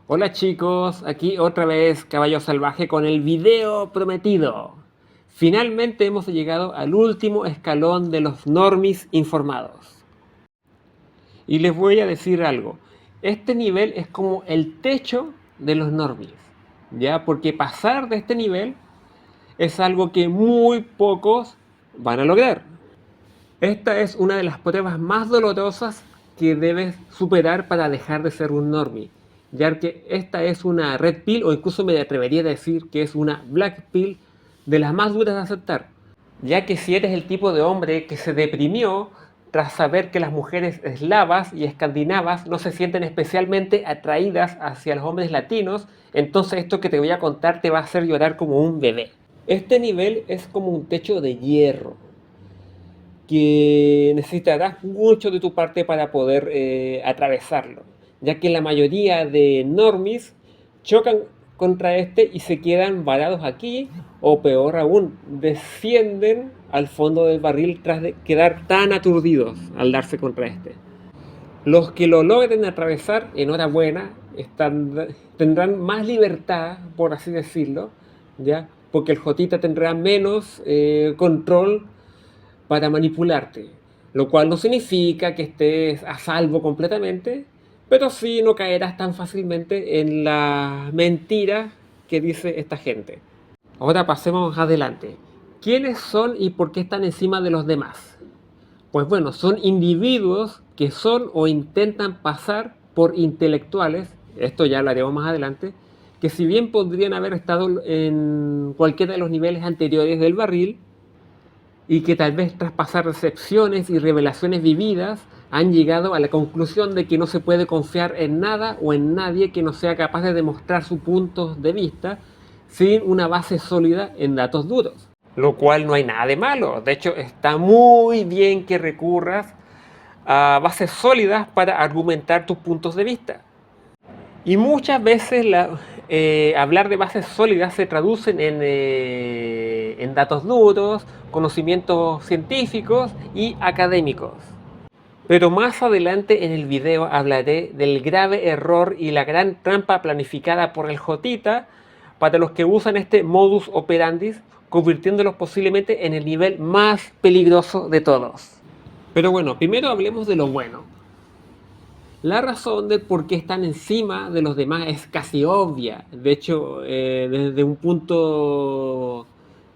Hola chicos, aquí otra vez Caballo Salvaje con el video prometido. Finalmente hemos llegado al último escalón de los normies informados. Y les voy a decir algo. Este nivel es como el techo de los normies. ¿Ya? Porque pasar de este nivel es algo que muy pocos van a lograr. Esta es una de las pruebas más dolorosas que debes superar para dejar de ser un normie, ya que esta es una red pill, o incluso me atrevería a decir que es una black pill de las más duras de aceptar, ya que si eres el tipo de hombre que se deprimió tras saber que las mujeres eslavas y escandinavas no se sienten especialmente atraídas hacia los hombres latinos, entonces esto que te voy a contar te va a hacer llorar como un bebé. Este nivel es como un techo de hierro, que necesitarás mucho de tu parte para poder atravesarlo, ya que la mayoría de normies chocan contra este y se quedan varados aquí, o peor aún, descienden al fondo del barril tras de quedar tan aturdidos al darse contra este. Los que lo logren atravesar, enhorabuena, tendrán más libertad, por así decirlo, ¿ya? Porque el Jotita tendrá menos control para manipularte, lo cual no significa que estés a salvo completamente, pero sí no caerás tan fácilmente en la mentira que dice esta gente. Ahora pasemos adelante. ¿Quiénes son y por qué están encima de los demás? Pues bueno, son individuos que son o intentan pasar por intelectuales, esto ya lo haremos más adelante, que si bien podrían haber estado en cualquiera de los niveles anteriores del barril, y que tal vez tras pasar recepciones y revelaciones vividas han llegado a la conclusión de que no se puede confiar en nada o en nadie que no sea capaz de demostrar sus puntos de vista sin una base sólida en datos duros. Lo cual no hay nada de malo. De hecho, está muy bien que recurras a bases sólidas para argumentar tus puntos de vista. Y muchas veces hablar de bases sólidas se traducen en datos duros, conocimientos científicos y académicos. Pero más adelante en el video hablaré del grave error y la gran trampa planificada por el Jotita para los que usan este modus operandi, convirtiéndolos posiblemente en el nivel más peligroso de todos. Pero bueno, primero hablemos de lo bueno. La razón de por qué están encima de los demás es casi obvia. De hecho, desde un punto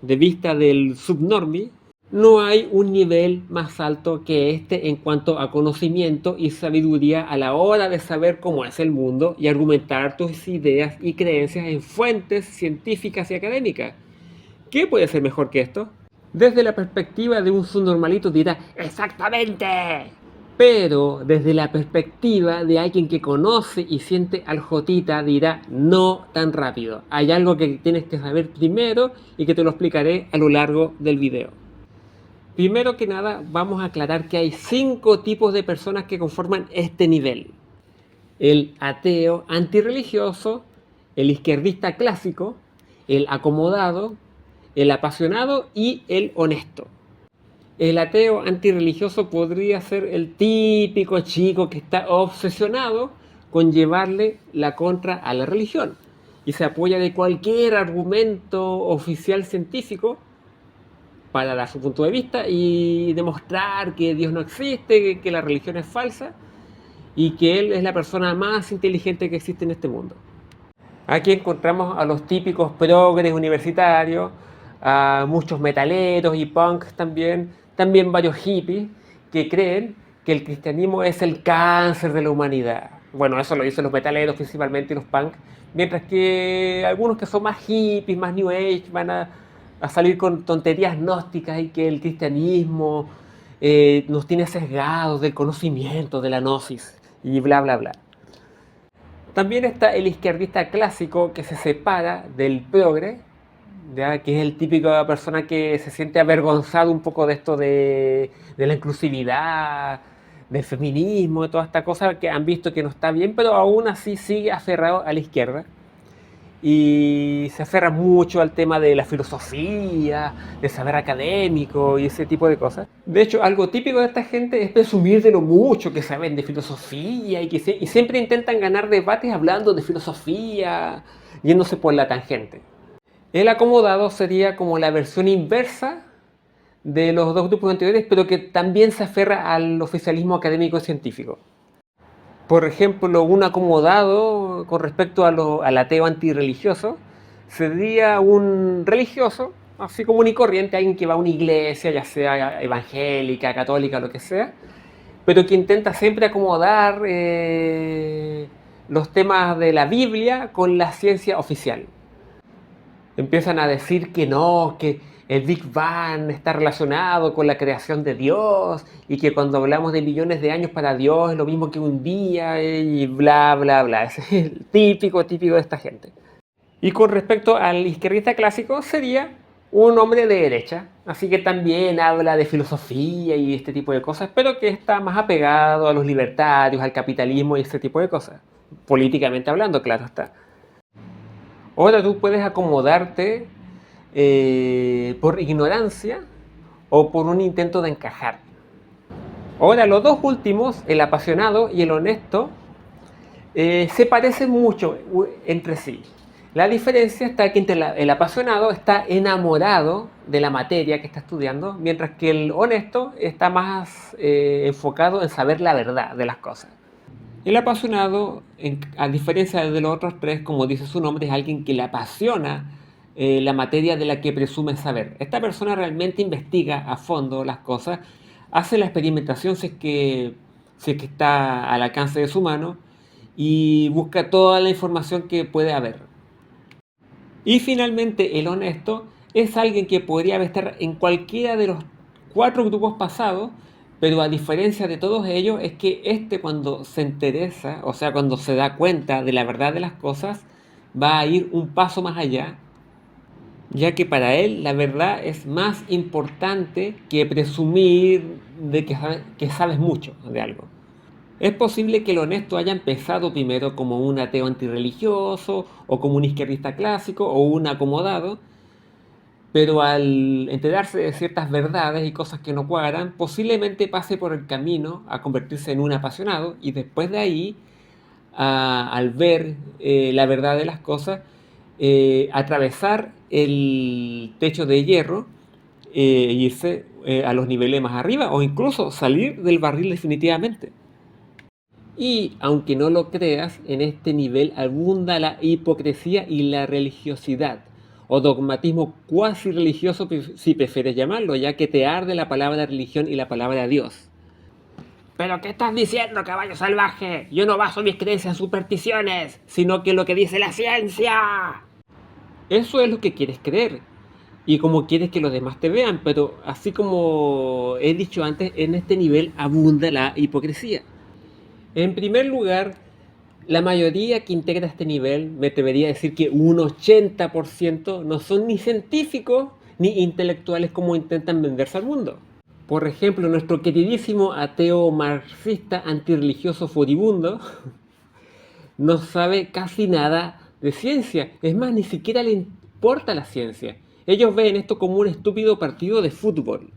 de vista del subnormie, no hay un nivel más alto que este en cuanto a conocimiento y sabiduría a la hora de saber cómo es el mundo y argumentar tus ideas y creencias en fuentes científicas y académicas. ¿Qué puede ser mejor que esto? Desde la perspectiva de un subnormalito dirá, ¡exactamente! Pero desde la perspectiva de alguien que conoce y siente al Jotita dirá, no tan rápido. Hay algo que tienes que saber primero y que te lo explicaré a lo largo del video. Primero que nada, vamos a aclarar que hay 5 tipos de personas que conforman este nivel. El ateo antirreligioso, el izquierdista clásico, el acomodado, el apasionado y el honesto. El ateo antirreligioso podría ser el típico chico que está obsesionado con llevarle la contra a la religión y se apoya de cualquier argumento oficial científico para dar su punto de vista y demostrar que Dios no existe, que la religión es falsa y que él es la persona más inteligente que existe en este mundo. Aquí encontramos a los típicos progres universitarios, a muchos metaleros y punks también varios hippies que creen que el cristianismo es el cáncer de la humanidad. Bueno, eso lo dicen los metaleros principalmente y los punks, mientras que algunos que son más hippies, más new age, van a salir con tonterías gnósticas y que el cristianismo nos tiene sesgados del conocimiento, de la gnosis y bla bla bla. También está el izquierdista clásico que se separa del progre, ¿ya? Que es el típico persona que se siente avergonzado un poco de esto de la inclusividad, del feminismo, de toda esta cosa que han visto que no está bien, pero aún así sigue aferrado a la izquierda. y se aferra mucho al tema de la filosofía, del saber académico y ese tipo de cosas. De hecho, algo típico de esta gente es presumir de lo mucho que saben de filosofía y siempre intentan ganar debates hablando de filosofía, yéndose por la tangente. El acomodado sería como la versión inversa de los dos grupos anteriores, pero que también se aferra al oficialismo académico y científico. Por ejemplo, un acomodado con respecto al ateo antirreligioso sería un religioso, así común y corriente, alguien que va a una iglesia, ya sea evangélica, católica, lo que sea, pero que intenta siempre acomodar los temas de la Biblia con la ciencia oficial. Empiezan a decir que no, que el Big Bang está relacionado con la creación de Dios y que cuando hablamos de millones de años para Dios es lo mismo que un día y bla, bla, bla. Ese es el típico de esta gente. Y con respecto al izquierdista clásico sería un hombre de derecha, así que también habla de filosofía y este tipo de cosas, pero que está más apegado a los libertarios, al capitalismo y este tipo de cosas. Políticamente hablando, claro está. Ahora tú puedes acomodarte por ignorancia o por un intento de encajar. Ahora, los dos últimos, el apasionado y el honesto, se parecen mucho entre sí. La diferencia está que el apasionado está enamorado de la materia que está estudiando, mientras que el honesto está más enfocado en saber la verdad de las cosas. El apasionado, a diferencia de los otros tres, como dice su nombre, es alguien que le apasiona la materia de la que presume saber. Esta persona realmente investiga a fondo las cosas, hace la experimentación si es que está al alcance de su mano y busca toda la información que puede haber. Y finalmente, el honesto es alguien que podría estar en cualquiera de los cuatro grupos pasados, pero a diferencia de todos ellos es que cuando se interesa, o sea, cuando se da cuenta de la verdad de las cosas, va a ir un paso más allá, ya que para él la verdad es más importante que presumir de que sabes mucho de algo. Es posible que el honesto haya empezado primero como un ateo antirreligioso, o como un izquierdista clásico, o un acomodado, pero al enterarse de ciertas verdades y cosas que no cuadran, posiblemente pase por el camino a convertirse en un apasionado y después de ahí, al ver la verdad de las cosas, atravesar el techo de hierro e irse a los niveles más arriba o incluso salir del barril definitivamente. Y aunque no lo creas, en este nivel abunda la hipocresía y la religiosidad, o dogmatismo cuasi religioso si prefieres llamarlo, ya que te arde la palabra religión y la palabra Dios. ¿Pero qué estás diciendo, caballo salvaje? Yo no baso mis creencias en supersticiones, sino que lo que dice la ciencia. Eso es lo que quieres creer y como quieres que los demás te vean, pero así como he dicho antes, en este nivel abunda la hipocresía. En primer lugar, la mayoría que integra este nivel, me atrevería a decir que un 80% no son ni científicos ni intelectuales como intentan venderse al mundo. Por ejemplo, nuestro queridísimo ateo marxista antirreligioso furibundo no sabe casi nada de ciencia. Es más, ni siquiera le importa la ciencia. Ellos ven esto como un estúpido partido de fútbol,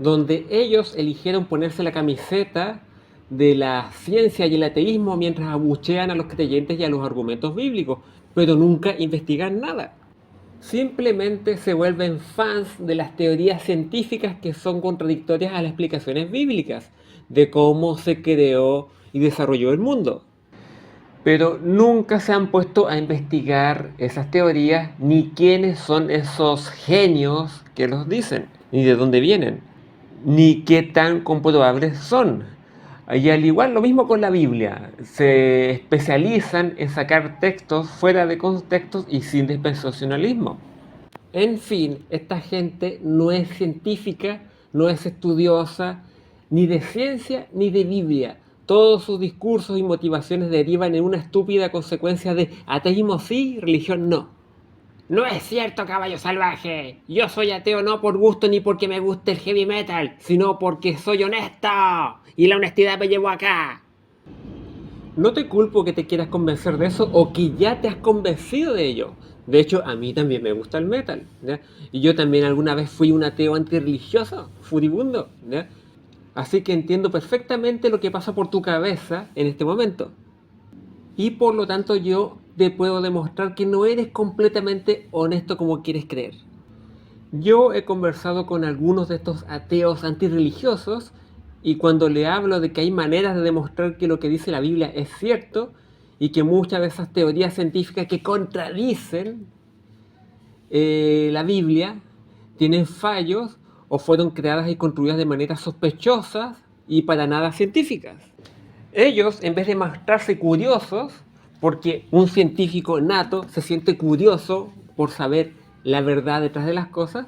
donde ellos eligieron ponerse la camiseta de la ciencia y el ateísmo mientras abuchean a los creyentes y a los argumentos bíblicos, pero nunca investigan nada. Simplemente se vuelven fans de las teorías científicas que son contradictorias a las explicaciones bíblicas de cómo se creó y desarrolló el mundo. Pero nunca se han puesto a investigar esas teorías ni quiénes son esos genios que los dicen, ni de dónde vienen, ni qué tan comprobables son. Y al igual lo mismo con la Biblia, se especializan en sacar textos fuera de contextos y sin dispensacionalismo. En fin, esta gente no es científica, no es estudiosa, ni de ciencia ni de Biblia. Todos sus discursos y motivaciones derivan en una estúpida consecuencia de ateísmo sí, religión no. No es cierto, caballo salvaje. Yo soy ateo no por gusto ni porque me guste el heavy metal, sino porque soy honesto. Y la honestidad me llevó acá. No te culpo que te quieras convencer de eso o que ya te has convencido de ello. De hecho, a mí también me gusta el metal, ¿ya? Y yo también alguna vez fui un ateo antirreligioso, furibundo, ¿ya? Así que entiendo perfectamente lo que pasa por tu cabeza en este momento. Y por lo tanto yo te puedo demostrar que no eres completamente honesto como quieres creer. Yo he conversado con algunos de estos ateos antirreligiosos y cuando le hablo de que hay maneras de demostrar que lo que dice la Biblia es cierto y que muchas de esas teorías científicas que contradicen la Biblia tienen fallos o fueron creadas y construidas de maneras sospechosas y para nada científicas. Ellos, en vez de mostrarse curiosos, porque un científico nato se siente curioso por saber la verdad detrás de las cosas,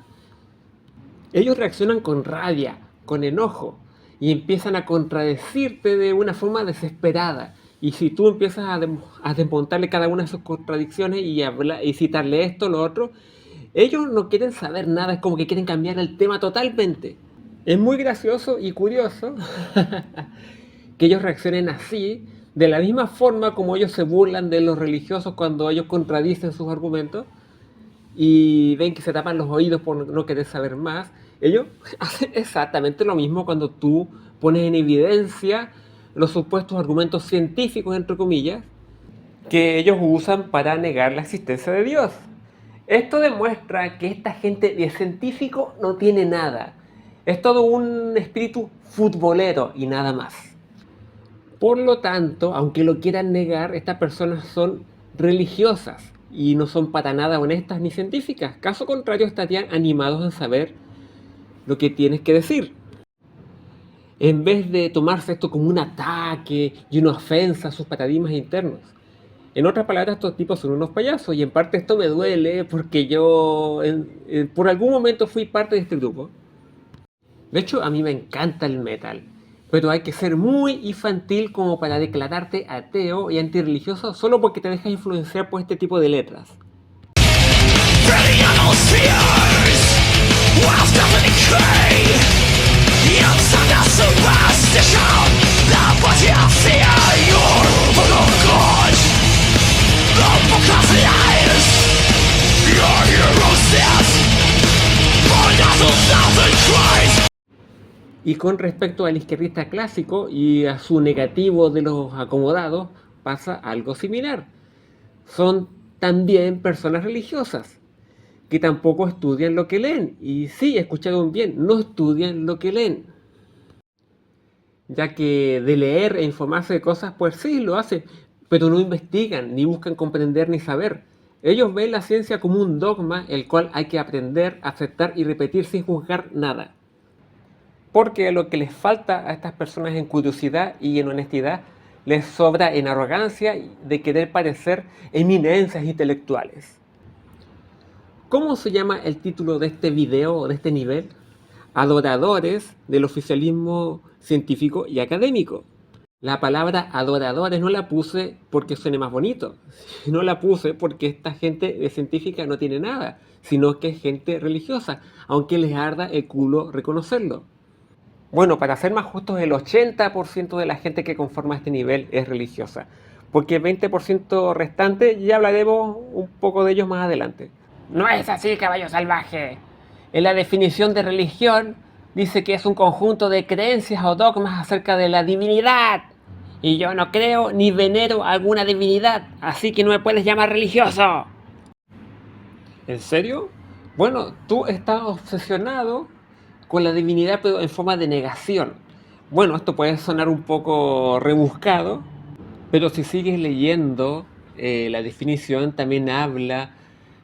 ellos reaccionan con rabia, con enojo, y empiezan a contradecirte de una forma desesperada. Y si tú empiezas a desmontarle cada una de sus contradicciones y citarle esto, lo otro, ellos no quieren saber nada, es como que quieren cambiar el tema totalmente. Es muy gracioso y curioso que ellos reaccionen así, de la misma forma como ellos se burlan de los religiosos cuando ellos contradicen sus argumentos y ven que se tapan los oídos por no querer saber más. Ellos hacen exactamente lo mismo cuando tú pones en evidencia los supuestos argumentos científicos, entre comillas, que ellos usan para negar la existencia de Dios. Esto demuestra que esta gente de científico no tiene nada. Es todo un espíritu futbolero y nada más. Por lo tanto, aunque lo quieran negar, estas personas son religiosas y no son para nada honestas ni científicas. Caso contrario, estarían animados en saber lo que tienes que decir. En vez de tomarse esto como un ataque y una ofensa a sus paradigmas internos. En otras palabras, estos tipos son unos payasos y en parte esto me duele porque yo por algún momento fui parte de este grupo. De hecho, a mí me encanta el metal, pero hay que ser muy infantil como para declararte ateo y antirreligioso solo porque te dejas influenciar por este tipo de letras. Y con respecto al izquierdista clásico y a su negativo de los acomodados, pasa algo similar. Son también personas religiosas que tampoco estudian lo que leen. Y sí, escucharon bien, no estudian lo que leen. Ya que de leer e informarse de cosas, pues sí, lo hacen, pero no investigan, ni buscan comprender ni saber. Ellos ven la ciencia como un dogma, el cual hay que aprender, aceptar y repetir sin juzgar nada. Porque lo que les falta a estas personas en curiosidad y en honestidad les sobra en arrogancia de querer parecer eminencias intelectuales. ¿Cómo se llama el título de este video o de este nivel? Adoradores del oficialismo científico y académico. La palabra adoradores no la puse porque suene más bonito, no la puse porque esta gente de científica no tiene nada, sino que es gente religiosa, aunque les arda el culo reconocerlo. Bueno, para ser más justos, el 80% de la gente que conforma este nivel es religiosa, porque el 20% restante ya hablaremos un poco de ellos más adelante. No es así, caballo salvaje. En la definición de religión dice que es un conjunto de creencias o dogmas acerca de la divinidad. Y yo no creo ni venero alguna divinidad, así que no me puedes llamar religioso. ¿En serio? Bueno, tú estás obsesionado con la divinidad, pero en forma de negación. Bueno, esto puede sonar un poco rebuscado, pero si sigues leyendo la definición, también habla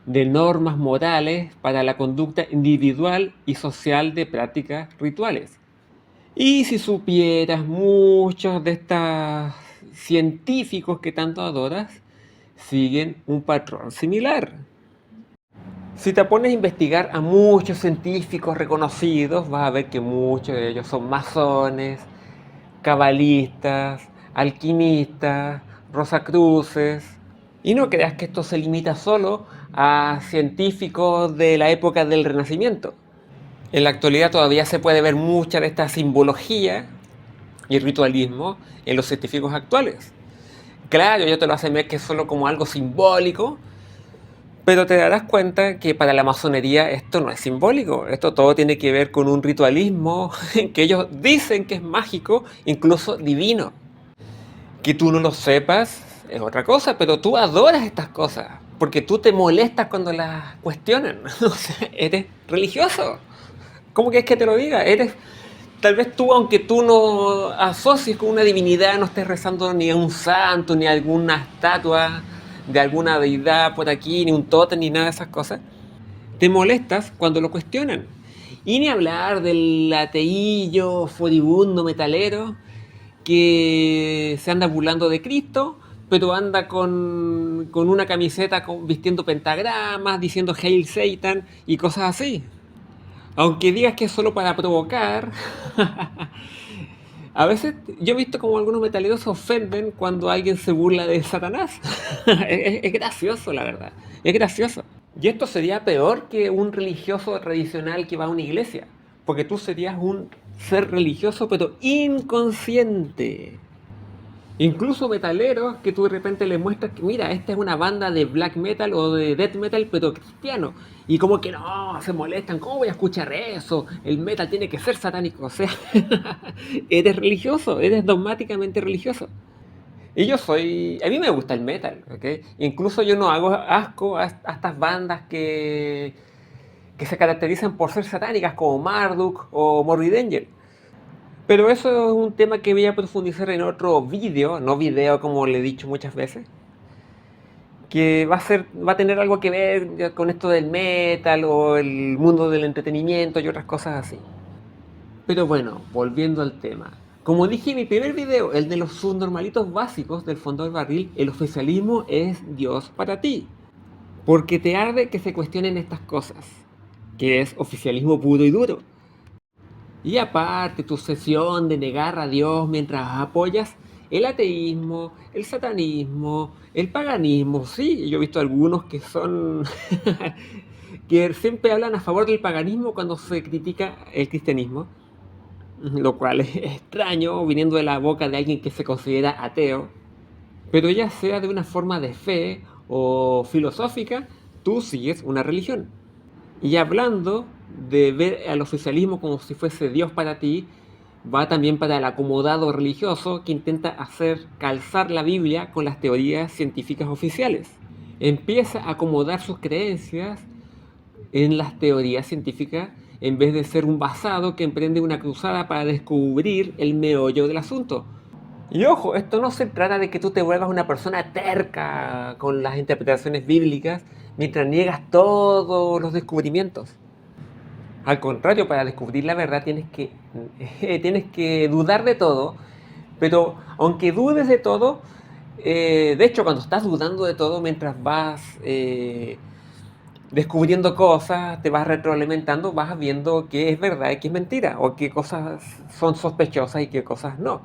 de normas morales para la conducta individual y social de prácticas rituales. Y si supieras, muchos de estos científicos que tanto adoras siguen un patrón similar. Si te pones a investigar a muchos científicos reconocidos, vas a ver que muchos de ellos son masones, cabalistas, alquimistas, rosacruces. Y no creas que esto se limita solo a científicos de la época del Renacimiento. En la actualidad todavía se puede ver mucha de esta simbología y ritualismo en los científicos actuales. Claro, ellos te lo hacen ver que es solo como algo simbólico, pero te darás cuenta que para la masonería esto no es simbólico, esto todo tiene que ver con un ritualismo que ellos dicen que es mágico, incluso divino. Que tú no lo sepas es otra cosa, pero tú adoras estas cosas, porque tú te molestas cuando las cuestionan. O sea, eres religioso. ¿Cómo quieres que te lo diga? Eres, tal vez tú, aunque tú no asocies con una divinidad, no estés rezando ni a un santo, ni a alguna estatua de alguna deidad por aquí, ni un tótem, ni nada de esas cosas, te molestas cuando lo cuestionan. Y ni hablar del ateillo furibundo metalero que se anda burlando de Cristo, pero anda con una camiseta vistiendo pentagramas, diciendo Hail Satan y cosas así. Aunque digas que es solo para provocar, a veces yo he visto como algunos metaleros se ofenden cuando alguien se burla de Satanás. Es gracioso, la verdad. Es gracioso. Y esto sería peor que un religioso tradicional que va a una iglesia. Porque tú serías un ser religioso pero inconsciente. Incluso metaleros que tú de repente les muestras que mira, esta es una banda de black metal o de death metal pero cristiano. Y como que no, se molestan, ¿cómo voy a escuchar eso? El metal tiene que ser satánico. O sea, eres religioso, eres dogmáticamente religioso. Y yo soy, a mí me gusta el metal, ¿ok? Incluso yo no hago asco a estas bandas que se caracterizan por ser satánicas como Marduk o Morbid Angel. Pero eso es un tema que voy a profundizar en otro vídeo, no video como le he dicho muchas veces, que va a tener algo que ver con esto del metal o el mundo del entretenimiento y otras cosas así. Pero bueno, volviendo al tema. Como dije en mi primer video, el de los subnormalitos básicos del fondo del barril, el oficialismo es Dios para ti. Porque te arde que se cuestionen estas cosas, que es oficialismo puro y duro. Y aparte, tu sesión de negar a Dios mientras apoyas el ateísmo, el satanismo, el paganismo. Sí, yo he visto algunos que son que siempre hablan a favor del paganismo cuando se critica el cristianismo, lo cual es extraño viniendo de la boca de alguien que se considera ateo. Pero ya sea de una forma de fe o filosófica, tú sigues una religión. Y hablando de ver al oficialismo como si fuese Dios para ti, va también para el acomodado religioso que intenta hacer calzar la Biblia con las teorías científicas oficiales. Empieza a acomodar sus creencias en las teorías científicas en vez de ser un basado que emprende una cruzada para descubrir el meollo del asunto. Y ojo, esto no se trata de que tú te vuelvas una persona terca con las interpretaciones bíblicas mientras niegas todos los descubrimientos. Al contrario, para descubrir la verdad tienes que dudar de todo, pero aunque dudes de todo, de hecho cuando estás dudando de todo mientras vas descubriendo cosas, te vas retroalimentando, vas viendo qué es verdad y qué es mentira, o qué cosas son sospechosas y qué cosas no.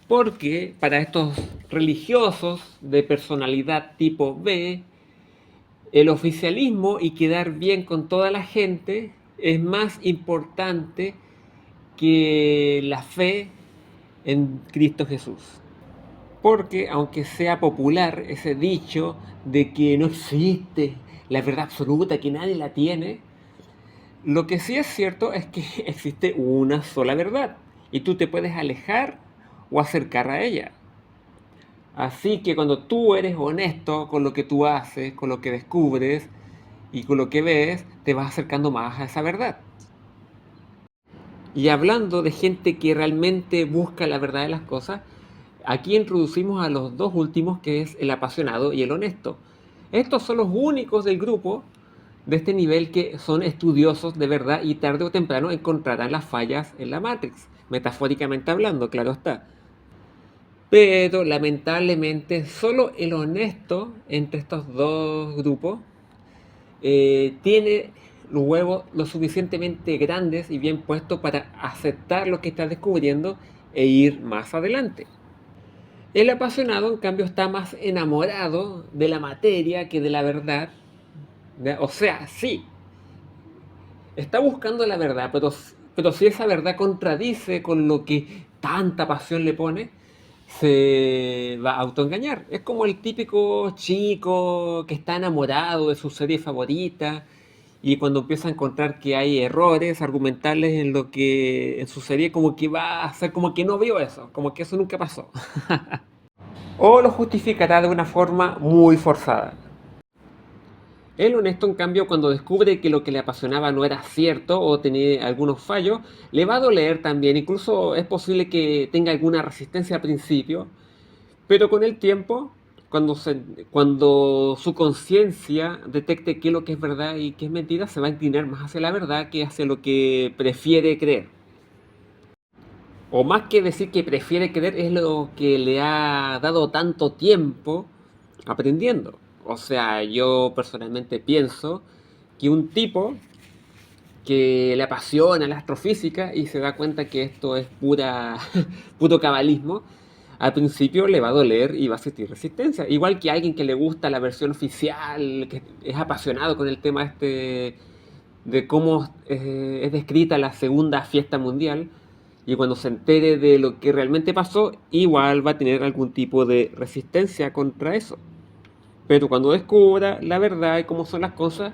Porque para estos religiosos de personalidad tipo B, el oficialismo y quedar bien con toda la gente es más importante que la fe en Cristo Jesús. Porque aunque sea popular ese dicho de que no existe la verdad absoluta, que nadie la tiene, lo que sí es cierto es que existe una sola verdad y tú te puedes alejar o acercar a ella. Así que cuando tú eres honesto con lo que tú haces, con lo que descubres y con lo que ves, te vas acercando más a esa verdad. Y hablando de gente que realmente busca la verdad de las cosas, aquí introducimos a los dos últimos, que es el apasionado y el honesto. Estos son los únicos del grupo de este nivel que son estudiosos de verdad y tarde o temprano encontrarán las fallas en la Matrix, metafóricamente hablando, claro está. Pero lamentablemente solo el honesto entre estos dos grupos tiene los huevos lo suficientemente grandes y bien puestos para aceptar lo que está descubriendo e ir más adelante. El apasionado, en cambio, está más enamorado de la materia que de la verdad. O sea, sí, está buscando la verdad, pero si esa verdad contradice con lo que tanta pasión le pone, se va a autoengañar. Es como el típico chico que está enamorado de su serie favorita y cuando empieza a encontrar que hay errores argumentales en lo que en su serie, como que va a hacer como que no vio eso, como que eso nunca pasó. O lo justificará de una forma muy forzada. El honesto, en cambio, cuando descubre que lo que le apasionaba no era cierto o tenía algunos fallos, le va a doler también. Incluso es posible que tenga alguna resistencia al principio, pero con el tiempo, cuando su conciencia detecte qué es lo que es verdad y qué es mentira, se va a inclinar más hacia la verdad que hacia lo que prefiere creer. O más que decir que prefiere creer, es lo que le ha dado tanto tiempo aprendiendo. O sea, yo personalmente pienso que un tipo que le apasiona la astrofísica y se da cuenta que esto es puro cabalismo, al principio le va a doler y va a sentir resistencia. Igual que alguien que le gusta la versión oficial, que es apasionado con el tema este de cómo es descrita la segunda fiesta mundial, y cuando se entere de lo que realmente pasó, igual va a tener algún tipo de resistencia contra eso. Pero cuando descubra la verdad y cómo son las cosas,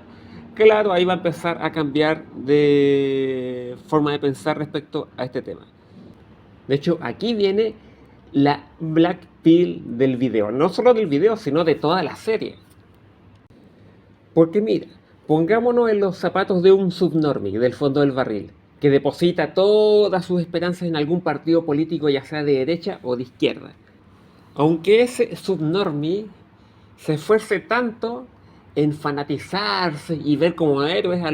claro, ahí va a empezar a cambiar de forma de pensar respecto a este tema. De hecho, aquí viene la Black Pill del video. No solo del video, sino de toda la serie. Porque mira, pongámonos en los zapatos de un subnormie del fondo del barril, que deposita todas sus esperanzas en algún partido político, ya sea de derecha o de izquierda. Aunque ese subnormie se esfuerce tanto en fanatizarse y ver como héroes a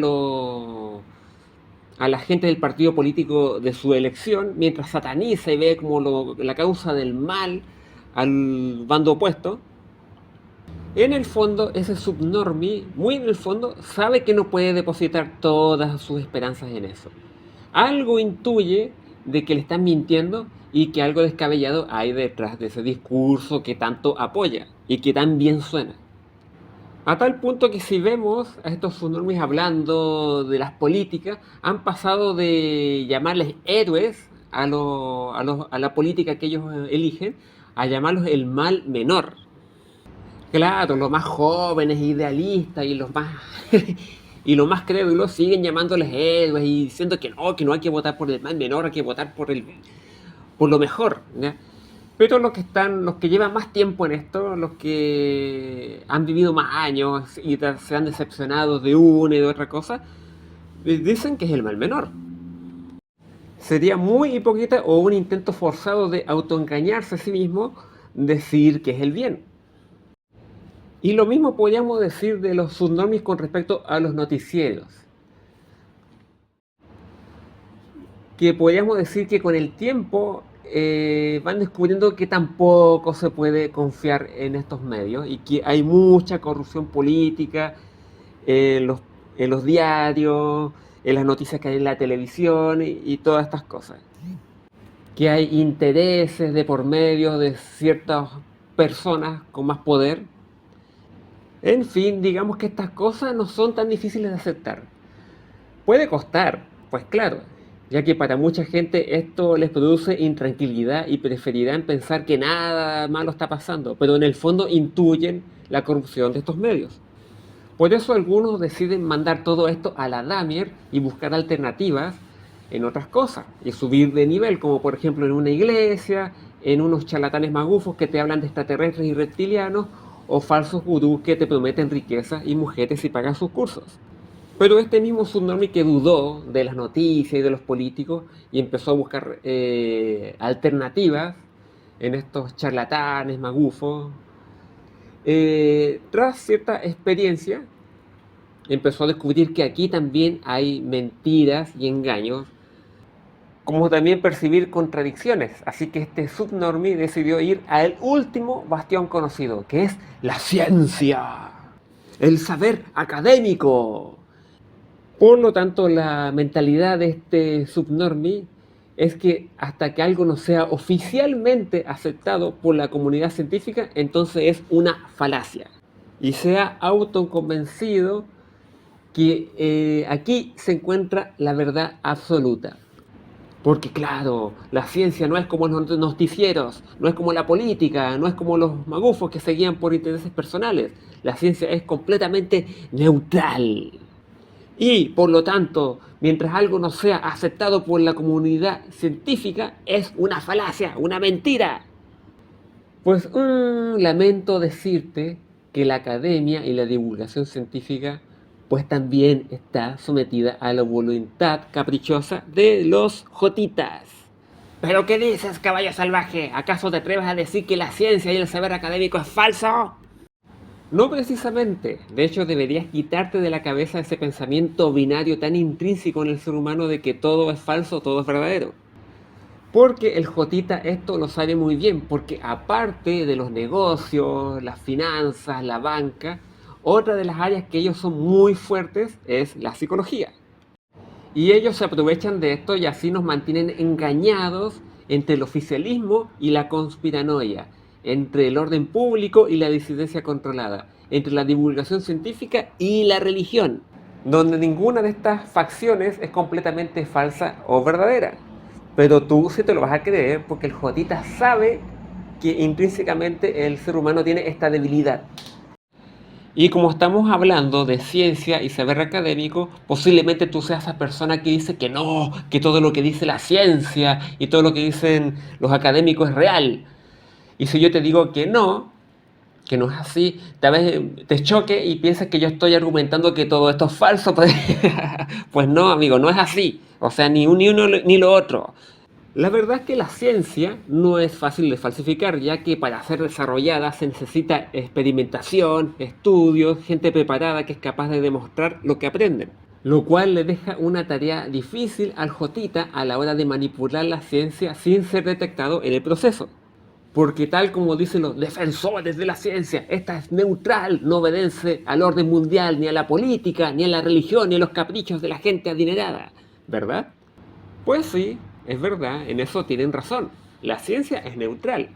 la gente del partido político de su elección, mientras sataniza y ve como la causa del mal al bando opuesto, en el fondo ese subnormie, muy en el fondo, sabe que no puede depositar todas sus esperanzas en eso. Algo intuye de que le están mintiendo y que algo descabellado hay detrás de ese discurso que tanto apoya y que tan bien suena. A tal punto que si vemos a estos subnormies hablando de las políticas, han pasado de llamarles héroes a la política que ellos eligen, a llamarlos el mal menor. Claro, los más jóvenes, idealistas y los más y los más crédulos siguen llamándoles héroes y diciendo que no hay que votar por el mal menor, hay que votar por lo mejor, ¿ya? Pero los que llevan más tiempo en esto, los que han vivido más años y se han decepcionado de una y de otra cosa, dicen que es el mal menor. Sería muy hipócrita o un intento forzado de autoengañarse a sí mismo decir que es el bien. Y lo mismo podríamos decir de los subnormies con respecto a los noticieros. Que podríamos decir que con el tiempo van descubriendo que tampoco se puede confiar en estos medios y que hay mucha corrupción política en en los diarios, en las noticias que hay en la televisión y todas estas cosas. Que hay intereses de por medio de ciertas personas con más poder. En fin, digamos que estas cosas no son tan difíciles de aceptar. Puede costar, pues claro, ya que para mucha gente esto les produce intranquilidad y preferirán pensar que nada malo está pasando, pero en el fondo intuyen la corrupción de estos medios. Por eso algunos deciden mandar todo esto a la Damier y buscar alternativas en otras cosas y subir de nivel, como por ejemplo en una iglesia, en unos charlatanes magufos que te hablan de extraterrestres y reptilianos, o falsos gurús que te prometen riquezas y mujeres si pagas sus cursos. Pero este mismo subnormie que dudó de las noticias y de los políticos y empezó a buscar alternativas en estos charlatanes, magufos, tras cierta experiencia, empezó a descubrir que aquí también hay mentiras y engaños, como también percibir contradicciones. Así que este subnormie decidió ir al último bastión conocido, que es la ciencia, el saber académico. Por lo tanto, la mentalidad de este subnormie es que hasta que algo no sea oficialmente aceptado por la comunidad científica, entonces es una falacia. Y se ha autoconvencido que aquí se encuentra la verdad absoluta. Porque claro, la ciencia no es como los noticieros, no es como la política, no es como los magufos que se guían por intereses personales. La ciencia es completamente neutral. Y, por lo tanto, mientras algo no sea aceptado por la comunidad científica, es una falacia, una mentira. Pues lamento decirte que la academia y la divulgación científica pues también está sometida a la voluntad caprichosa de los jotitas. ¿Pero qué dices, caballo salvaje? ¿Acaso te atreves a decir que la ciencia y el saber académico es falso? No precisamente. De hecho, deberías quitarte de la cabeza ese pensamiento binario tan intrínseco en el ser humano de que todo es falso, todo es verdadero. Porque el Jotita esto lo sabe muy bien, porque aparte de los negocios, las finanzas, la banca, otra de las áreas que ellos son muy fuertes es la psicología. Y ellos se aprovechan de esto y así nos mantienen engañados entre el oficialismo y la conspiranoia, entre el orden público y la disidencia controlada, entre la divulgación científica y la religión, donde ninguna de estas facciones es completamente falsa o verdadera. Pero tú sí te lo vas a creer porque el Jotita sabe que intrínsecamente el ser humano tiene esta debilidad. Y como estamos hablando de ciencia y saber académico, posiblemente tú seas esa persona que dice que no, que todo lo que dice la ciencia y todo lo que dicen los académicos es real. Y si yo te digo que no es así, tal vez te choque y piensas que yo estoy argumentando que todo esto es falso, pues, pues no, amigo, no es así. O sea, ni uno ni lo otro. La verdad es que la ciencia no es fácil de falsificar, ya que para ser desarrollada se necesita experimentación, estudios, gente preparada que es capaz de demostrar lo que aprenden. Lo cual le deja una tarea difícil al Jotita a la hora de manipular la ciencia sin ser detectado en el proceso. Porque tal como dicen los defensores de la ciencia, esta es neutral, no obedece al orden mundial, ni a la política, ni a la religión, ni a los caprichos de la gente adinerada. ¿Verdad? Pues sí, es verdad, en eso tienen razón. La ciencia es neutral,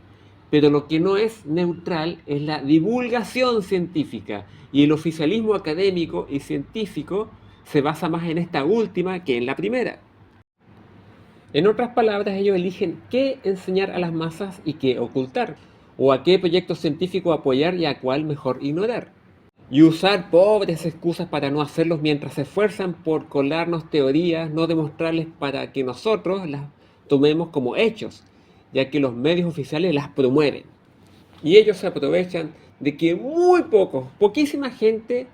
pero lo que no es neutral es la divulgación científica y el oficialismo académico y científico se basa más en esta última que en la primera. En otras palabras, ellos eligen qué enseñar a las masas y qué ocultar, o a qué proyecto científico apoyar y a cuál mejor ignorar. Y usar pobres excusas para no hacerlos mientras se esfuerzan por colarnos teorías no demostrables para que nosotros las tomemos como hechos, ya que los medios oficiales las promueven. Y ellos se aprovechan de que poquísima gente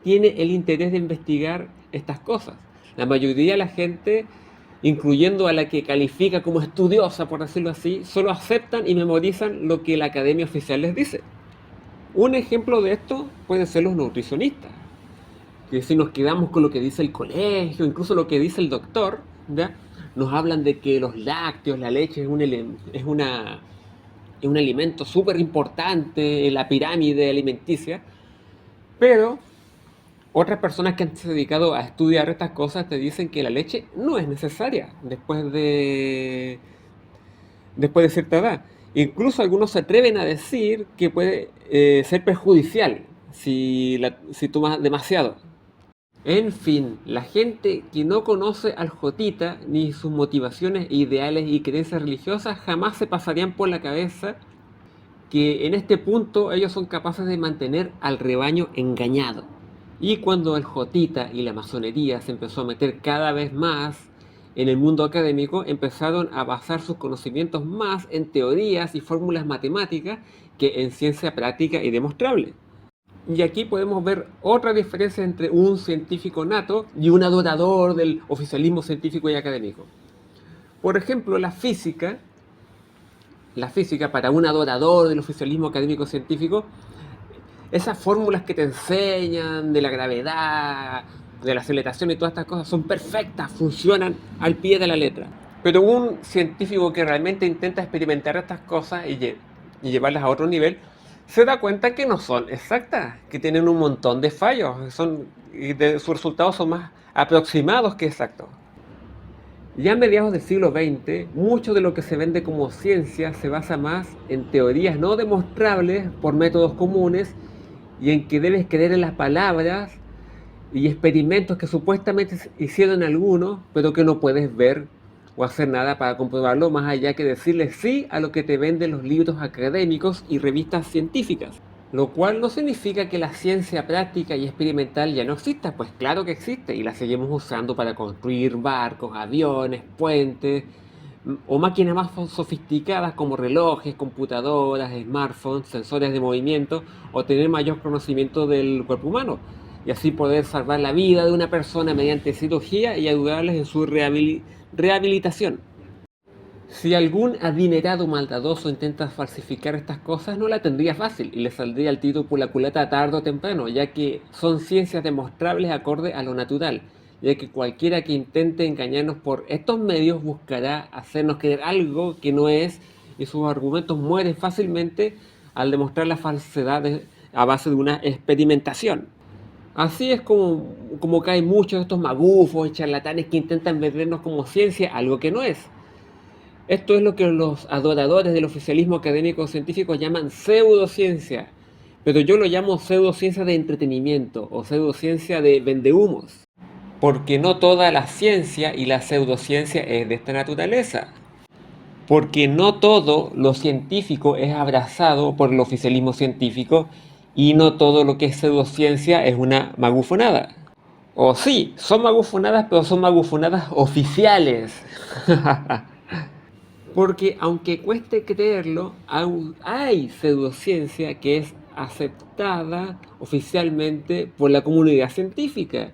tiene el interés de investigar estas cosas. La mayoría de la gente, incluyendo a la que califica como estudiosa, por decirlo así, solo aceptan y memorizan lo que la academia oficial les dice. Un ejemplo de esto pueden ser los nutricionistas, que si nos quedamos con lo que dice el colegio, incluso lo que dice el doctor, ¿ya? Nos hablan de que los lácteos, la leche es un alimento súper importante en la pirámide alimenticia, pero otras personas que han se dedicado a estudiar estas cosas te dicen que la leche no es necesaria después de cierta edad. Incluso algunos se atreven a decir que puede ser perjudicial si tomas demasiado. En fin, la gente que no conoce al Jotita ni sus motivaciones, ideales y creencias religiosas jamás se pasarían por la cabeza que en este punto ellos son capaces de mantener al rebaño engañado. Y cuando el Jotita y la masonería se empezó a meter cada vez más en el mundo académico, empezaron a basar sus conocimientos más en teorías y fórmulas matemáticas que en ciencia práctica y demostrable. Y aquí podemos ver otra diferencia entre un científico nato y un adorador del oficialismo científico y académico. Por ejemplo, la física para un adorador del oficialismo académico científico, esas fórmulas que te enseñan de la gravedad, de la aceleración y todas estas cosas son perfectas, funcionan al pie de la letra. Pero un científico que realmente intenta experimentar estas cosas y llevarlas a otro nivel, se da cuenta que no son exactas, que tienen un montón de fallos, sus resultados son más aproximados que exactos. Ya a mediados del siglo XX, mucho de lo que se vende como ciencia se basa más en teorías no demostrables por métodos comunes y en que debes creer en las palabras y experimentos que supuestamente hicieron algunos, pero que no puedes ver o hacer nada para comprobarlo más allá que decirle sí a lo que te venden los libros académicos y revistas científicas. Lo cual no significa que la ciencia práctica y experimental ya no exista, pues claro que existe y la seguimos usando para construir barcos, aviones, puentes o máquinas más sofisticadas como relojes, computadoras, smartphones, sensores de movimiento o tener mayor conocimiento del cuerpo humano y así poder salvar la vida de una persona mediante cirugía y ayudarles en su rehabilitación. Si algún adinerado maldadoso intenta falsificar estas cosas, no la tendría fácil y le saldría el tiro por la culata tarde o temprano, ya que son ciencias demostrables acorde a lo natural, ya que cualquiera que intente engañarnos por estos medios buscará hacernos creer algo que no es y sus argumentos mueren fácilmente al demostrar la falsedad a base de una experimentación. Así es como caen muchos de estos magufos y charlatanes que intentan vendernos como ciencia algo que no es. Esto es lo que los adoradores del oficialismo académico científico llaman pseudociencia, pero yo lo llamo pseudociencia de entretenimiento o pseudociencia de vendehumos, porque no toda la ciencia y la pseudociencia es de esta naturaleza, porque no todo lo científico es abrazado por el oficialismo científico y no todo lo que es pseudociencia es una magufonada. O sí, son magufonadas, pero son magufonadas oficiales. Porque aunque cueste creerlo, hay pseudociencia que es aceptada oficialmente por la comunidad científica.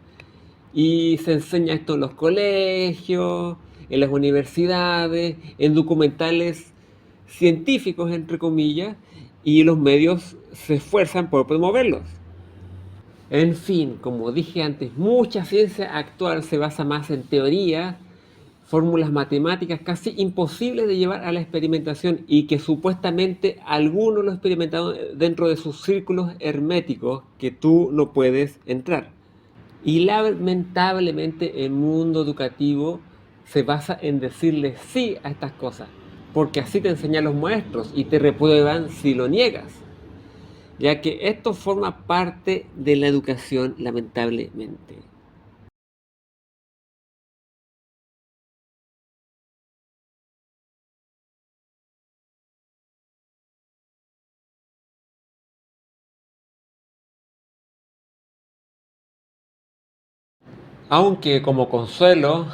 Y se enseña esto en los colegios, en las universidades, en documentales científicos, entre comillas, y los medios se esfuerzan por promoverlos. En fin, como dije antes, mucha ciencia actual se basa más en teoría, fórmulas matemáticas casi imposibles de llevar a la experimentación y que supuestamente algunos lo experimentaron dentro de sus círculos herméticos que tú no puedes entrar. Y lamentablemente el mundo educativo se basa en decirle sí a estas cosas, porque así te enseñan los maestros y te reprueban si lo niegas, ya que esto forma parte de la educación lamentablemente. Aunque como consuelo,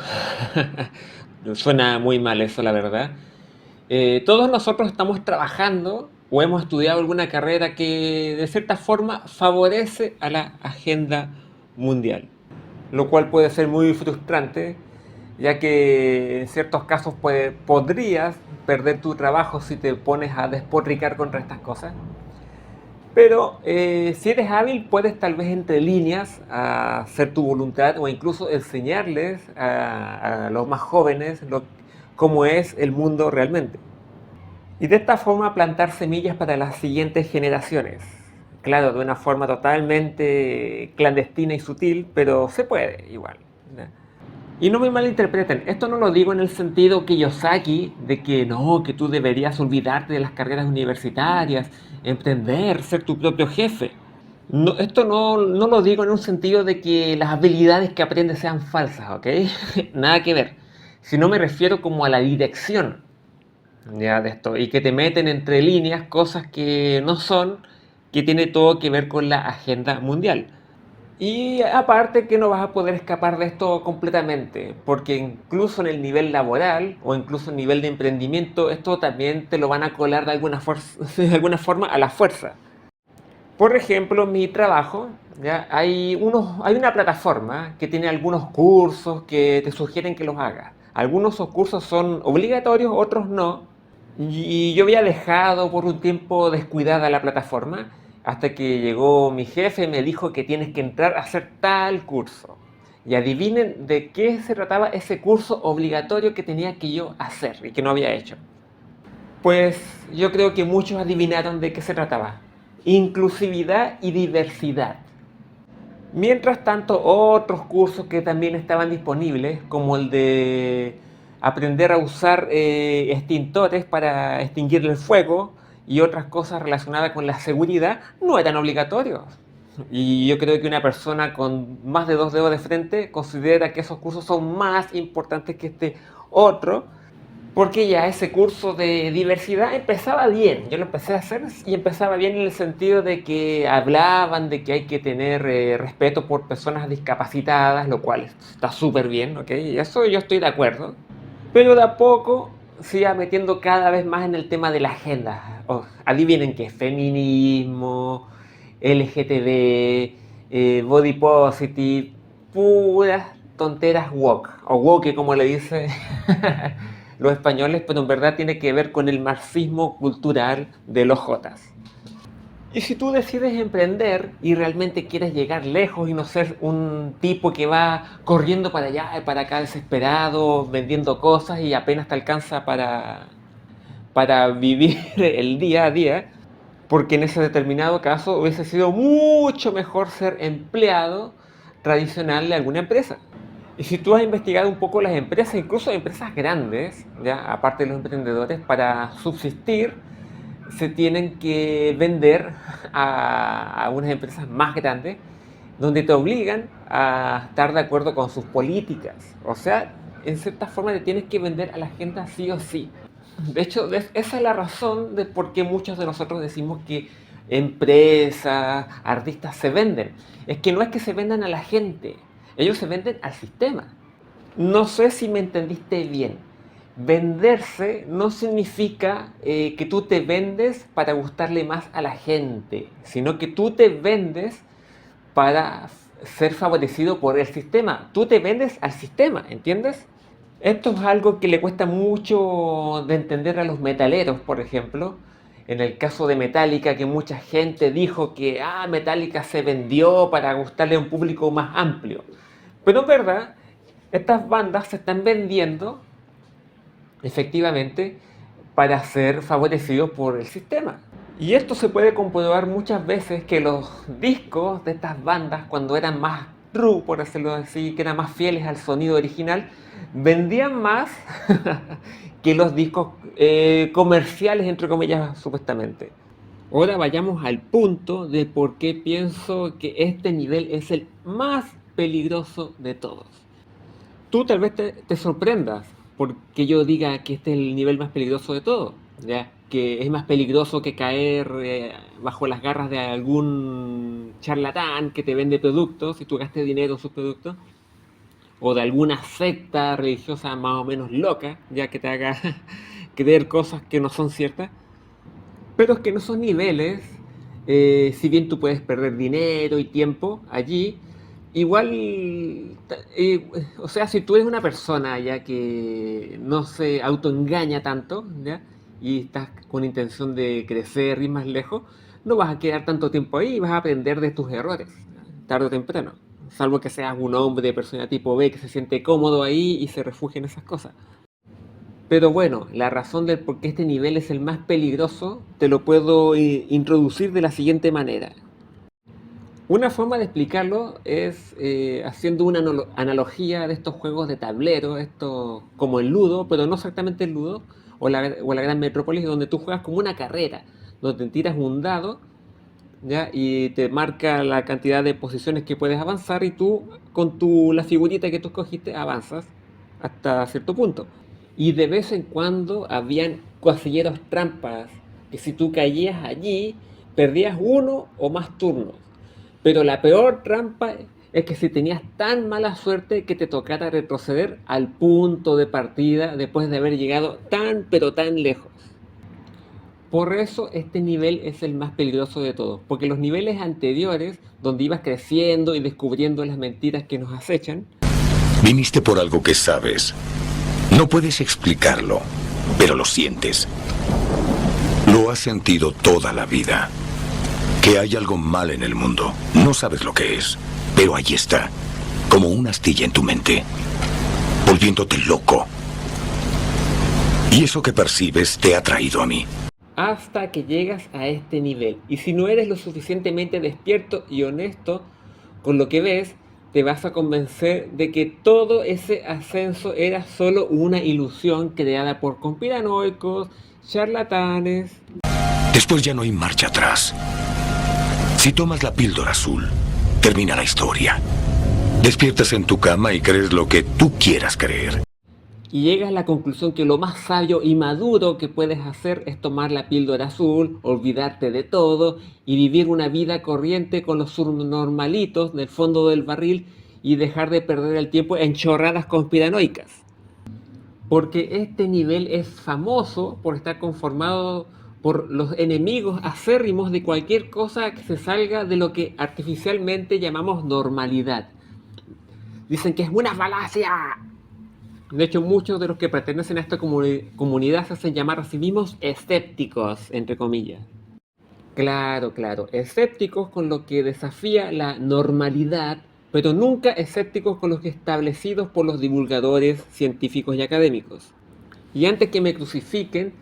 suena muy mal eso la verdad, todos nosotros estamos trabajando o hemos estudiado alguna carrera que de cierta forma favorece a la agenda mundial, lo cual puede ser muy frustrante, ya que en ciertos casos podrías perder tu trabajo si te pones a despotricar contra estas cosas. Pero si eres hábil, puedes tal vez entre líneas hacer tu voluntad o incluso enseñarles a los más jóvenes cómo es el mundo realmente. Y de esta forma plantar semillas para las siguientes generaciones. Claro, de una forma totalmente clandestina y sutil, pero se puede igual, ¿no? Y no me malinterpreten, esto no lo digo en el sentido Kiyosaki de que no, que tú deberías olvidarte de las carreras universitarias, emprender, ser tu propio jefe. No, esto no lo digo en un sentido de que las habilidades que aprendes sean falsas, ¿ok? Nada que ver. Sino me refiero como a la dirección, ya, de esto y que te meten entre líneas cosas que no son, que tiene todo que ver con la agenda mundial. Y aparte que no vas a poder escapar de esto completamente, porque incluso en el nivel laboral o incluso en el nivel de emprendimiento, esto también te lo van a colar de alguna, de alguna forma a la fuerza. Por ejemplo, mi trabajo, ¿ya? Hay una plataforma que tiene algunos cursos que te sugieren que los hagas. Algunos de esos cursos son obligatorios, otros no. Y yo había dejado por un tiempo descuidada la plataforma hasta que llegó mi jefe y me dijo que tienes que entrar a hacer tal curso. Y adivinen de qué se trataba ese curso obligatorio que tenía que yo hacer y que no había hecho. Pues yo creo que muchos adivinaron de qué se trataba. Inclusividad y diversidad. Mientras tanto, otros cursos que también estaban disponibles, como el de aprender a usar extintores para extinguir el fuego y otras cosas relacionadas con la seguridad, no eran obligatorios. Y yo creo que una persona con más de 2 dedos de frente considera que esos cursos son más importantes que este otro, porque ya ese curso de diversidad empezaba bien. Yo lo empecé a hacer y empezaba bien en el sentido de que hablaban de que hay que tener respeto por personas discapacitadas, lo cual está súper bien, ¿ok? Y eso yo estoy de acuerdo. Pero de a poco se iba metiendo cada vez más en el tema de la agenda. Oh, adivinen qué, feminismo, LGTB, body positive, puras tonteras woke, o woke como le dicen los españoles, pero en verdad tiene que ver con el marxismo cultural de los jotas. Y si tú decides emprender y realmente quieres llegar lejos y no ser un tipo que va corriendo para allá y para acá desesperado, vendiendo cosas y apenas te alcanza para vivir el día a día, porque en ese determinado caso hubiese sido mucho mejor ser empleado tradicional de alguna empresa. Y si tú has investigado un poco las empresas, incluso empresas grandes, ya aparte de los emprendedores, para subsistir se tienen que vender a unas empresas más grandes donde te obligan a estar de acuerdo con sus políticas. O sea, en cierta forma te tienes que vender a la gente sí o sí. De hecho, esa es la razón de por qué muchos de nosotros decimos que empresas, artistas se venden. Es que no es que se vendan a la gente, ellos se venden al sistema. No sé si me entendiste bien. Venderse no significa que tú te vendes para gustarle más a la gente, sino que tú te vendes para ser favorecido por el sistema. Tú te vendes al sistema, ¿entiendes? Esto es algo que le cuesta mucho de entender a los metaleros, por ejemplo. En el caso de Metallica, que mucha gente dijo que Metallica se vendió para gustarle a un público más amplio. Pero es verdad, estas bandas se están vendiendo efectivamente para ser favorecidos por el sistema. Y esto se puede comprobar muchas veces que los discos de estas bandas, cuando eran más true, por decirlo así, que eran más fieles al sonido original, vendían más que los discos comerciales, entre comillas, supuestamente. Ahora vayamos al punto de por qué pienso que este nivel es el más peligroso de todos. Tú tal vez te sorprendas porque yo diga que este es el nivel más peligroso de todos, ¿ya? Que es más peligroso que caer bajo las garras de algún charlatán que te vende productos y tú gastes dinero en sus productos, o de alguna secta religiosa más o menos loca, ya que te haga creer cosas que no son ciertas. Pero es que en esos niveles, si bien tú puedes perder dinero y tiempo allí, igual, o sea, si tú eres una persona ya que no se autoengaña tanto, ¿ya? Y estás con intención de crecer y más lejos, no vas a quedar tanto tiempo ahí y vas a aprender de tus errores, tarde o temprano. Salvo que seas un hombre de persona tipo B que se siente cómodo ahí y se refugia en esas cosas. Pero bueno, la razón del por qué este nivel es el más peligroso te lo puedo introducir de la siguiente manera. Una forma de explicarlo es haciendo una analogía de estos juegos de tablero, esto como el Ludo, pero no exactamente el Ludo, o la Gran Metrópolis, donde tú juegas como una carrera, donde te tiras un dado, ¿ya? Y te marca la cantidad de posiciones que puedes avanzar y tú con la figurita que tú escogiste avanzas hasta cierto punto. Y de vez en cuando habían casilleros trampas, que si tú caías allí, perdías uno o más turnos. Pero la peor trampa es que si tenías tan mala suerte que te tocara retroceder al punto de partida después de haber llegado tan pero tan lejos. Por eso este nivel es el más peligroso de todos, porque los niveles anteriores, donde ibas creciendo y descubriendo las mentiras que nos acechan. Viniste por algo que sabes. No puedes explicarlo, pero lo sientes. Lo has sentido toda la vida. Que hay algo mal en el mundo. No sabes lo que es, pero ahí está, como una astilla en tu mente, volviéndote loco. Y eso que percibes te ha traído a mí. Hasta que llegas a este nivel. Y si no eres lo suficientemente despierto y honesto con lo que ves, te vas a convencer de que todo ese ascenso era solo una ilusión creada por conspiranoicos, charlatanes. Después ya no hay marcha atrás. Si tomas la píldora azul, termina la historia. Despiertas en tu cama y crees lo que tú quieras creer. y llegas a la conclusión que lo más sabio y maduro que puedes hacer es tomar la píldora azul, olvidarte de todo y vivir una vida corriente con los subnormalitos del fondo del barril y dejar de perder el tiempo en chorradas conspiranoicas. Porque este nivel es famoso por estar conformado por los enemigos acérrimos de cualquier cosa que se salga de lo que artificialmente llamamos normalidad. Dicen que es una falacia. De hecho, muchos de los que pertenecen a esta comunidad se hacen llamar a sí mismos escépticos, entre comillas. Claro, claro, escépticos con lo que desafía la normalidad, pero nunca escépticos con los que establecidos por los divulgadores científicos y académicos. Y antes que me crucifiquen,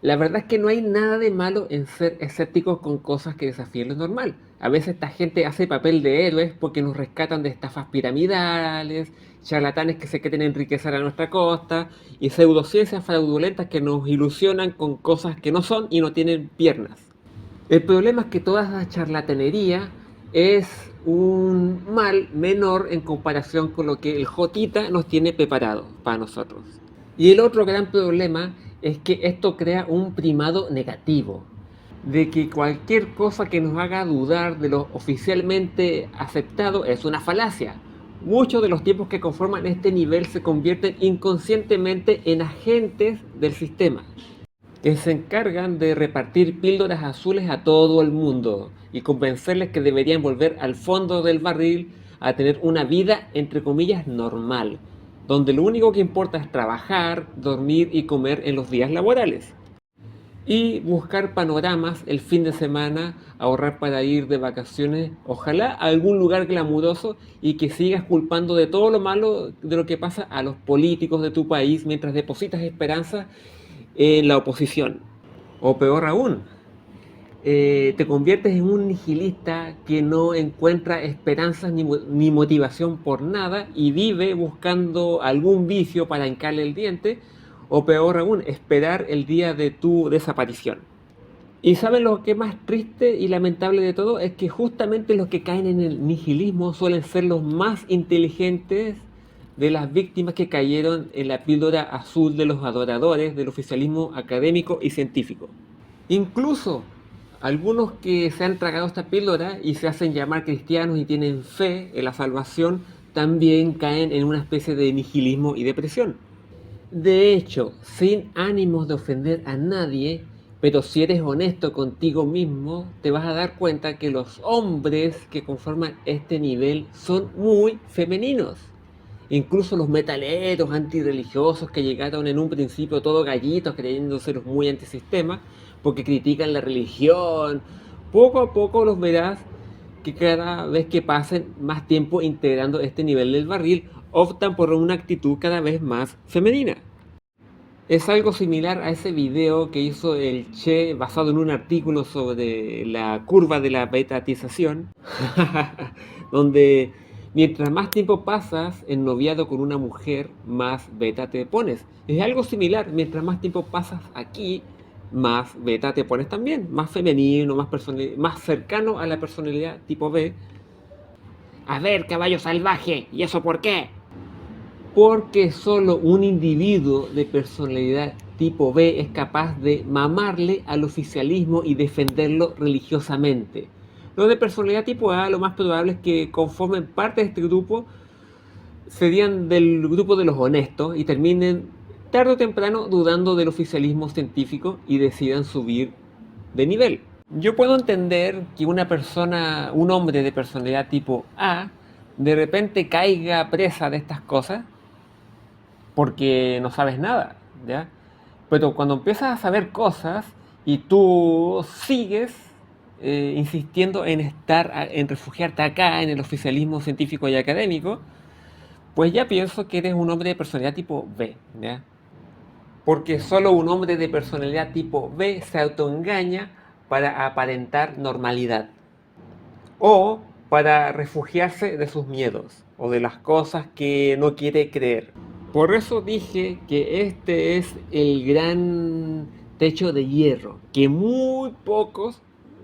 la verdad es que no hay nada de malo en ser escépticos con cosas que desafíen lo normal. A veces esta gente hace papel de héroes porque nos rescatan de estafas piramidales, charlatanes que se quieren enriquecer a nuestra costa y pseudociencias fraudulentas que nos ilusionan con cosas que no son y no tienen piernas. El problema es que toda esa charlatanería es un mal menor en comparación con lo que el Jotita nos tiene preparado para nosotros. Y el otro gran problema es que esto crea un primado negativo, de que cualquier cosa que nos haga dudar de lo oficialmente aceptado es una falacia. Muchos de los tiempos que conforman este nivel se convierten inconscientemente en agentes del sistema, que se encargan de repartir píldoras azules a todo el mundo y convencerles que deberían volver al fondo del barril a tener una vida entre comillas normal, donde lo único que importa es trabajar, dormir y comer en los días laborales. Y buscar panoramas el fin de semana, ahorrar para ir de vacaciones, ojalá a algún lugar glamuroso y que sigas culpando de todo lo malo de lo que pasa a los políticos de tu país mientras depositas esperanza en la oposición. O peor aún, te conviertes en un nihilista que no encuentra esperanzas ni motivación por nada y vive buscando algún vicio para hincarle el diente, o peor aún, esperar el día de tu desaparición. Y ¿saben lo que es más triste y lamentable de todo? Es que justamente los que caen en el nihilismo suelen ser los más inteligentes de las víctimas que cayeron en la píldora azul de los adoradores del oficialismo académico y científico. Incluso algunos que se han tragado esta píldora y se hacen llamar cristianos y tienen fe en la salvación también caen en una especie de nihilismo y depresión. De hecho, sin ánimos de ofender a nadie, pero si eres honesto contigo mismo, te vas a dar cuenta que los hombres que conforman este nivel son muy femeninos. Incluso los metaleros antirreligiosos que llegaron en un principio todo gallitos creyendo ser muy antisistema porque critican la religión, poco a poco los verás que cada vez que pasen más tiempo integrando este nivel del barril optan por una actitud cada vez más femenina. Es algo similar a ese video que hizo el Che basado en un artículo sobre la curva de la betatización, donde mientras más tiempo pasas en noviado con una mujer, más beta te pones. Es algo similar, mientras más tiempo pasas aquí, más beta te pones también, más femenino, más cercano a la personalidad tipo B. A ver, caballo salvaje, ¿y eso por qué? Porque solo un individuo de personalidad tipo B es capaz de mamarle al oficialismo y defenderlo religiosamente. Los de personalidad tipo A, lo más probable es que conformen parte de este grupo, serían del grupo de los honestos y terminen tarde o temprano dudando del oficialismo científico y decidan subir de nivel. Yo puedo entender que una persona, un hombre de personalidad tipo A, de repente caiga presa de estas cosas porque no sabes nada, ¿ya? Pero cuando empiezas a saber cosas y tú sigues insistiendo en refugiarte acá, en el oficialismo científico y académico, pues ya pienso que eres un hombre de personalidad tipo B, ¿ya? Porque solo un hombre de personalidad tipo B se autoengaña para aparentar normalidad o para refugiarse de sus miedos o de las cosas que no quiere creer. Por eso dije que este es el gran techo de hierro, que muy pocos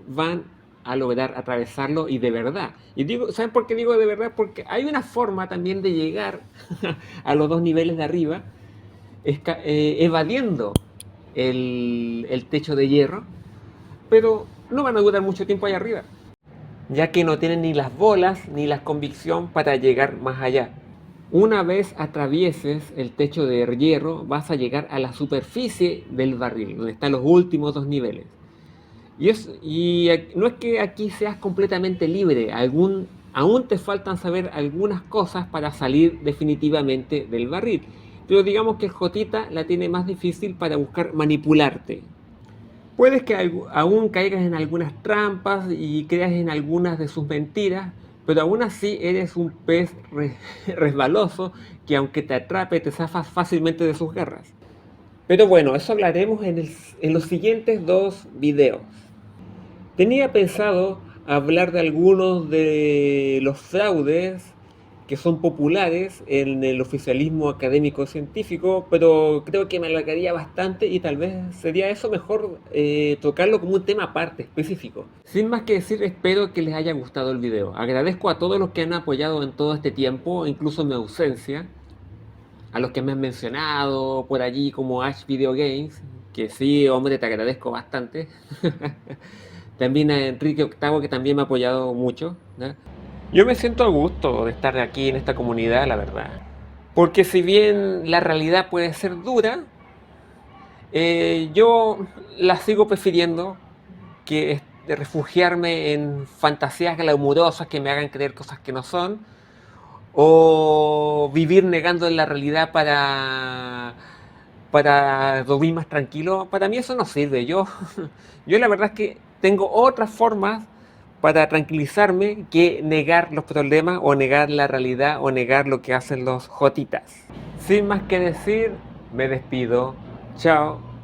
van a lograr atravesarlo y de verdad. Y digo, ¿saben por qué digo de verdad? Porque hay una forma también de llegar a los dos niveles de arriba evadiendo el techo de hierro, pero no van a durar mucho tiempo allá arriba, ya que no tienen ni las bolas ni la convicción para llegar más allá. Una vez atravieses el techo de hierro, vas a llegar a la superficie del barril, donde están los últimos 2 niveles. No es que aquí seas completamente libre, aún te faltan saber algunas cosas para salir definitivamente del barril. Pero digamos que el Jotita la tiene más difícil para buscar manipularte. Puedes que aún caigas en algunas trampas y creas en algunas de sus mentiras, pero aún así eres un pez resbaloso que aunque te atrape te zafas fácilmente de sus garras. Pero bueno, eso hablaremos en los siguientes 2 videos. Tenía pensado hablar de algunos de los fraudes que son populares en el oficialismo académico científico, pero creo que me alargaría bastante y tal vez sería eso mejor tocarlo como un tema aparte, específico. Sin más que decir, espero que les haya gustado el video. Agradezco a todos los que han apoyado en todo este tiempo, incluso en mi ausencia. A los que me han mencionado por allí como Ash Video Games, que sí, hombre, te agradezco bastante. También a Enrique Octavo, que también me ha apoyado mucho, ¿no? Yo me siento a gusto de estar aquí en esta comunidad, la verdad. Porque si bien la realidad puede ser dura, yo la sigo prefiriendo que refugiarme en fantasías glamurosas que me hagan creer cosas que no son, o vivir negando la realidad para dormir más tranquilo. Para mí eso no sirve. Yo la verdad es que tengo otras formas para tranquilizarme que negar los problemas o negar la realidad o negar lo que hacen los jotitas. Sin más que decir, me despido. Chao.